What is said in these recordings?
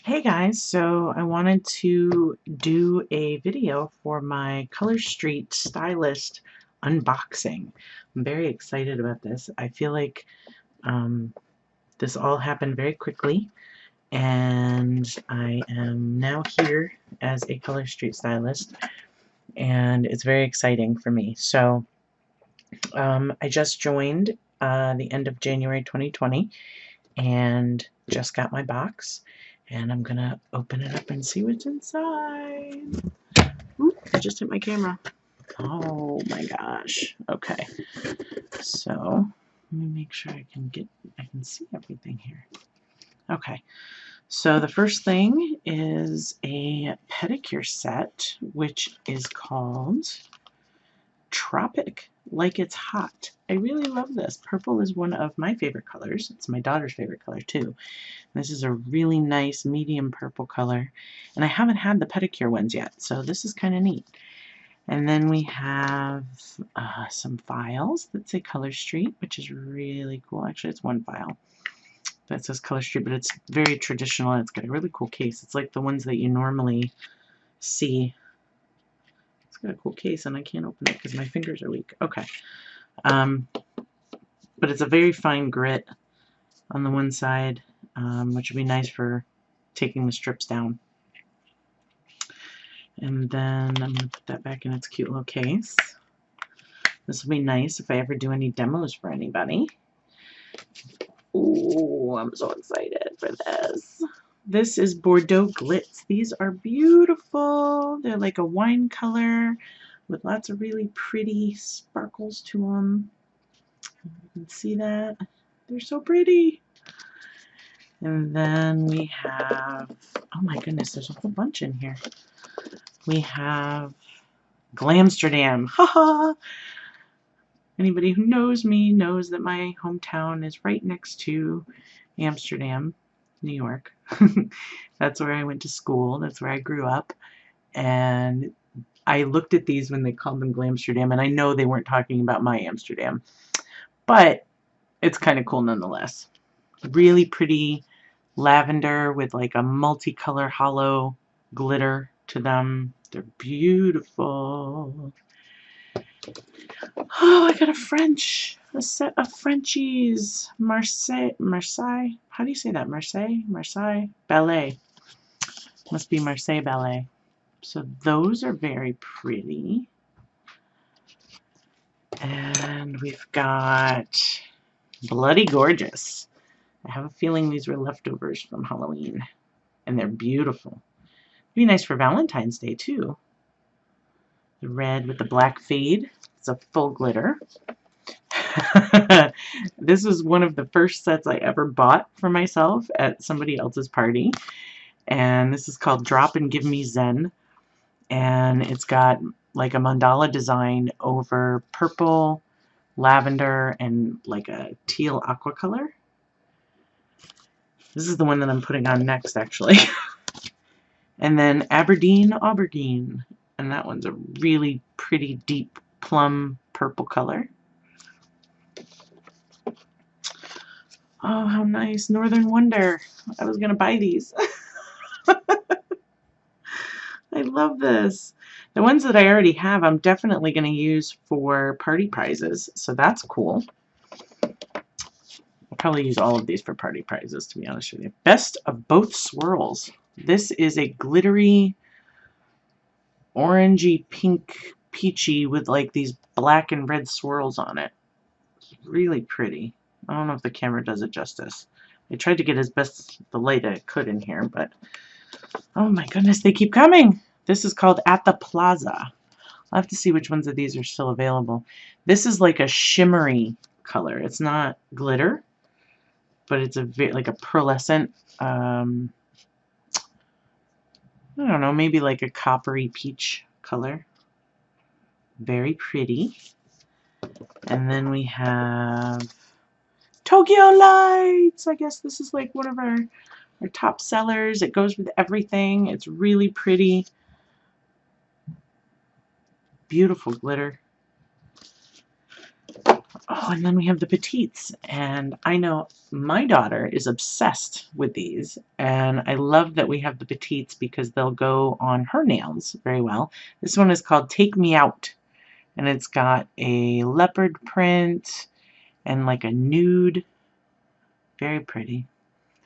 Hey guys, so I wanted to do a video for my Color Street Stylist unboxing. I'm very excited about this. I feel like this all happened very quickly, and I am now here as a Color Street Stylist, and it's very exciting for me. So I just joined the end of January 2020 and just got my box, and I'm gonna open it up and see what's inside. Oop, I just hit my camera. Oh my gosh. Okay, so let me make sure I can see everything here. Okay, so the first thing is a pedicure set, which is called Tropic Like It's Hot. I really love this. Purple is one of my favorite colors. It's my daughter's favorite color too. This is a really nice medium purple color, and I haven't had the pedicure ones yet, so this is kind of neat. And then we have some files that say Color Street, which is really cool. Actually, it's one file that says Color Street, but it's very traditional, and it's got a really cool case. It's like the ones that you normally see. It's got a cool case, and I can't open it because my fingers are weak. Okay. But it's a very fine grit on the one side, which would be nice for taking the strips down. And then I'm going to put that back in its cute little case. This will be nice if I ever do any demos for anybody. Ooh, I'm so excited for this. This is Bordeaux Glitz. These are beautiful. They're like a wine color with lots of really pretty sparkles to them. You can see that. They're so pretty. And then we have, oh my goodness, there's a whole bunch in here. We have Glamsterdam. Haha! Anybody who knows me knows that my hometown is right next to Amsterdam, New York. That's where I went to school. That's where I grew up. And I looked at these when they called them Glamsterdam, and I know they weren't talking about my Amsterdam. But it's kind of cool nonetheless. Really pretty lavender with like a multicolor hollow glitter to them. They're beautiful. Oh, I got a set of Frenchies. Marseille, how do you say that? Marseille Ballet. Must be Marseille Ballet. So those are very pretty. And we've got Bloody Gorgeous. I have a feeling these were leftovers from Halloween. And they're beautiful. Be nice for Valentine's Day too. The red with the black fade. It's a full glitter. This is one of the first sets I ever bought for myself at somebody else's party. And this is called Drop and Give Me Zen. And it's got like a mandala design over purple, lavender, and like a teal aqua color. This is the one that I'm putting on next, actually. And then Aberdeen Aubergine. And that one's a really pretty deep plum purple color. Oh, how nice. Northern Wonder. I was going to buy these. I love this. The ones that I already have, I'm definitely going to use for party prizes, so that's cool. I'll probably use all of these for party prizes, to be honest with you. Best of Both Swirls. This is a glittery, orangey, pink, peachy with like these black and red swirls on it. It's really pretty. I don't know if the camera does it justice. I tried to get as best the light I could in here, but oh my goodness, they keep coming. This is called At the Plaza. I'll have to see which ones of these are still available. This is like a shimmery color. It's not glitter, but it's like a pearlescent, I don't know, maybe like a coppery peach color. Very pretty. And then we have Tokyo Lights. I guess this is like one of our top sellers. It goes with everything. It's really pretty. Beautiful glitter. Oh, and then we have the petites, and I know my daughter is obsessed with these, and I love that we have the petites because they'll go on her nails very well. This one is called Take Me Out, and it's got a leopard print and like a nude. Very pretty.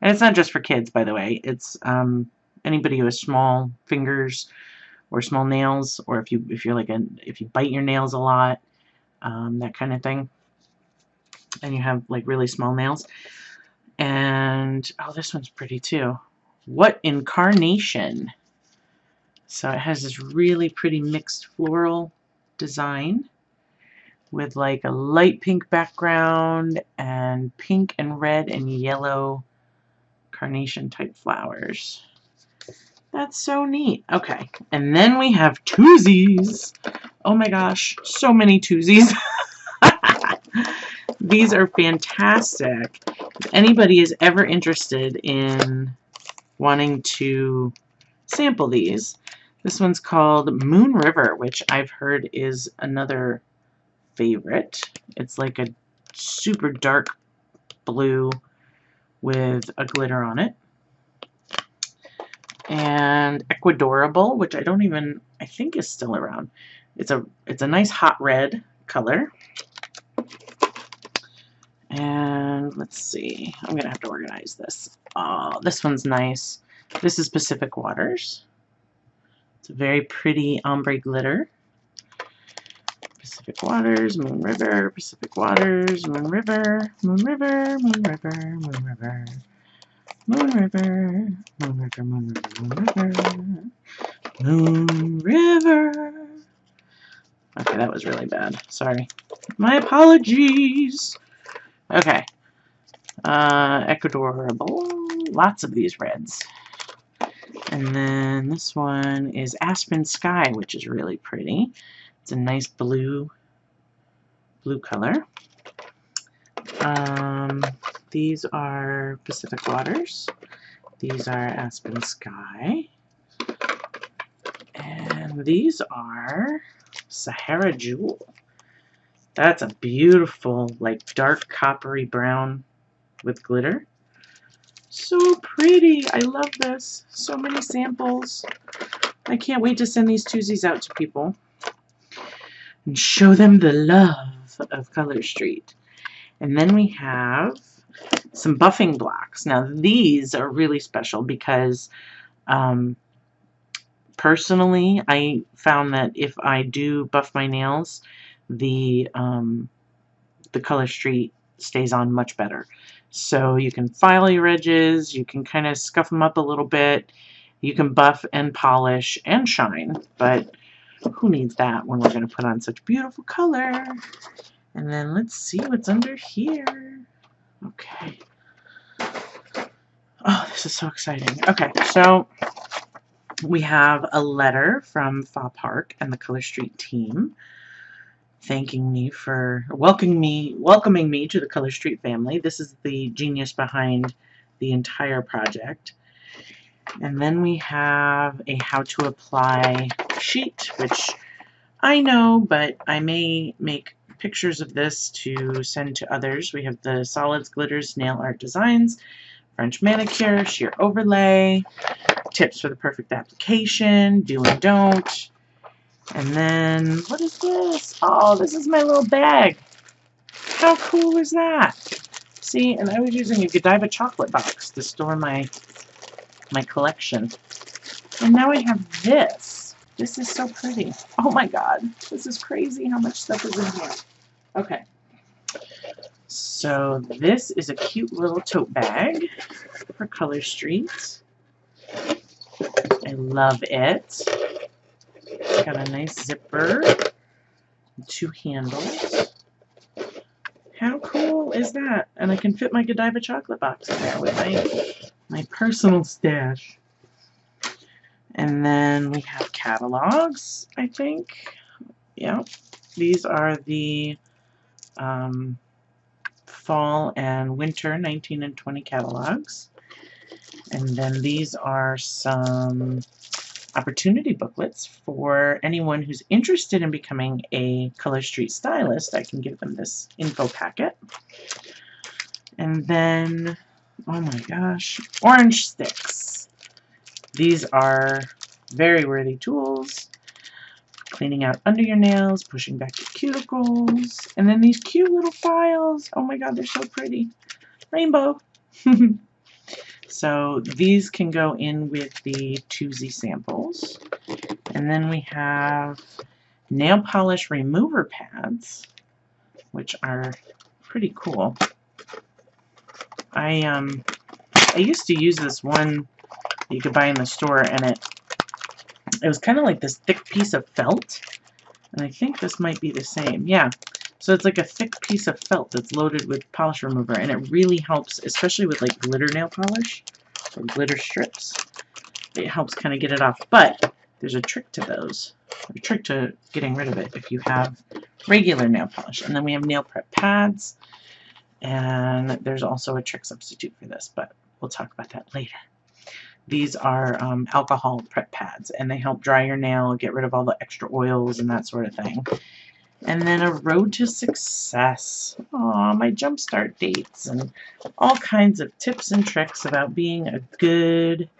And it's not just for kids, by the way. It's anybody who has small fingers or small nails, or if you bite your nails a lot, that kind of thing, and you have like really small nails. And oh, this one's pretty too. What Incarnation? So it has this really pretty mixed floral design with like a light pink background and pink and red and yellow carnation type flowers. That's so neat. Okay, and then we have twosies. Oh my gosh, so many twosies. These are fantastic. If anybody is ever interested in wanting to sample these, this one's called Moon River, which I've heard is another favorite. It's like a super dark blue with a glitter on it. And Ecuadorable, which I think is still around. It's a nice hot red color. And let's see, I'm gonna have to organize this. Oh, this one's nice. This is Pacific Waters. It's a very pretty ombre glitter. Pacific Waters, Moon River, Pacific Waters, Moon River, Moon River, Moon River, Moon River. Moon River, Moon River, Moon River, Moon River, Moon River. Okay, that was really bad. Sorry. My apologies. Okay. Ecuadorable. Lots of these reds. And then this one is Aspen Sky, which is really pretty. It's a nice blue color. These are Pacific Waters. These are Aspen Sky. And these are Sahara Jewel. That's a beautiful, like dark coppery brown with glitter. So pretty. I love this. So many samples. I can't wait to send these twosies out to people and show them the love of Color Street. And then we have some buffing blocks. Now these are really special because personally I found that if I do buff my nails, the Color Street stays on much better. So you can file your edges, you can kind of scuff them up a little bit, you can buff and polish and shine, but who needs that when we're going to put on such beautiful color? And then let's see what's under here. Okay. Oh, this is so exciting. Okay, so we have a letter from Fa Park and the Color Street team thanking me for welcoming me to the Color Street family. This is the genius behind the entire project. And then we have a how to apply sheet, which I know, but I may make pictures of this to send to others. We have the solids, glitters, nail art designs, French manicure, sheer overlay, tips for the perfect application, do and don't. And then, what is this? Oh, this is my little bag. How cool is that? See, and I was using a Godiva chocolate box to store my collection. And now I have this. This is so pretty. Oh my god. This is crazy how much stuff is in here. Okay. So this is a cute little tote bag for Color Street. I love it. It's got a nice zipper, 2 handles. How cool is that? And I can fit my Godiva chocolate box in there with my personal stash. And then we have catalogs, I think. Yeah, these are the fall and winter 19 and 20 catalogs. And then these are some opportunity booklets for anyone who's interested in becoming a Color Street Stylist. I can give them this info packet. And then, oh my gosh, orange sticks. These are very worthy tools. Cleaning out under your nails, pushing back your cuticles. And then these cute little files. Oh my god, they're so pretty. Rainbow. So these can go in with the Choosy samples. And then we have nail polish remover pads, which are pretty cool. I used to use this one you could buy in the store, and it was kind of like this thick piece of felt. And I think this might be the same. Yeah. So it's like a thick piece of felt that's loaded with polish remover, and it really helps, especially with like glitter nail polish or glitter strips. It helps kind of get it off. But there's a trick to those, a trick to getting rid of it if you have regular nail polish. And then we have nail prep pads, and there's also a trick substitute for this, but we'll talk about that later. These are alcohol prep pads, and they help dry your nail, get rid of all the extra oils and that sort of thing. And then a road to success. Aw, my jumpstart dates and all kinds of tips and tricks about being a good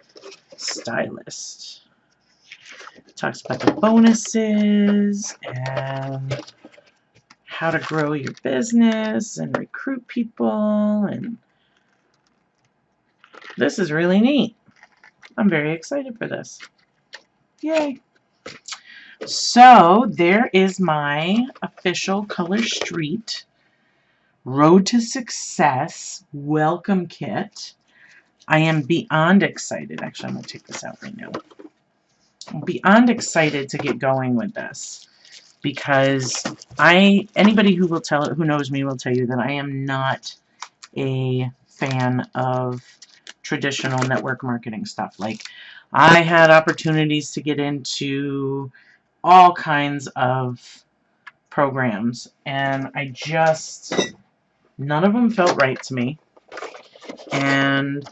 stylist. It talks about the bonuses and how to grow your business and recruit people, and this is really neat. I'm very excited for this. Yay! So there is my official Color Street Road to Success welcome kit. I am beyond excited. Actually, I'm going to take this out right now. I'm beyond excited to get going with this, because anybody who knows me will tell you that I am not a fan of traditional network marketing stuff. Like, I had opportunities to get into all kinds of programs, and none of them felt right to me, and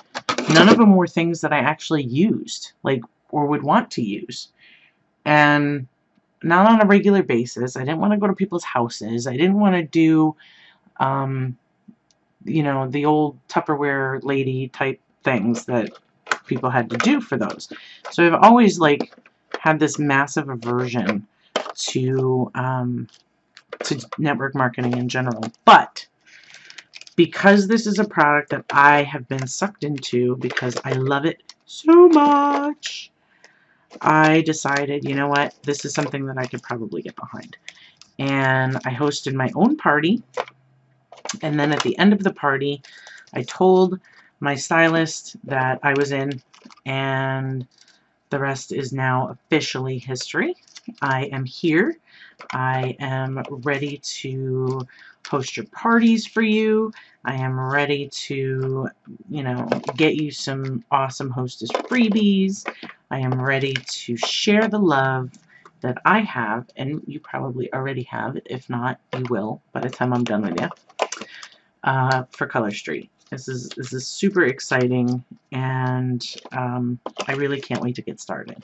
none of them were things that I actually used, like, or would want to use, and not on a regular basis. I didn't want to go to people's houses. I didn't want to do you know, the old Tupperware lady type things that people had to do for those. So I've always like had this massive aversion to network marketing in general. But because this is a product that I have been sucked into because I love it so much, I decided, you know what, this is something that I could probably get behind. And I hosted my own party. And then at the end of the party, I told my stylist that I was in, and the rest is now officially history. I am here. I am ready to host your parties for you. I am ready to, you know, get you some awesome hostess freebies. I am ready to share the love that I have, and you probably already have. If not, you will by the time I'm done with you. For Color Street. This is super exciting, and I really can't wait to get started.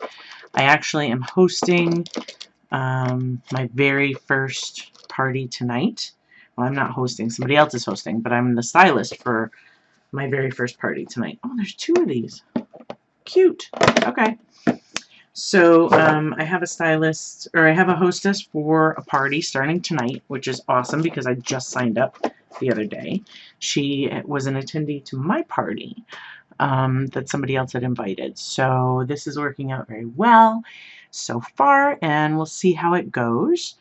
I actually am hosting my very first party tonight. Well, I'm not hosting, somebody else is hosting, but I'm the stylist for my very first party tonight. Oh, there's two of these. Cute. Okay. So I have a stylist, or I have a hostess for a party starting tonight, which is awesome because I just signed up the other day. She was an attendee to my party that somebody else had invited. So this is working out very well so far, and we'll see how it goes.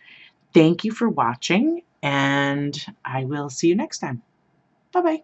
Thank you for watching, and I will see you next time. Bye-bye.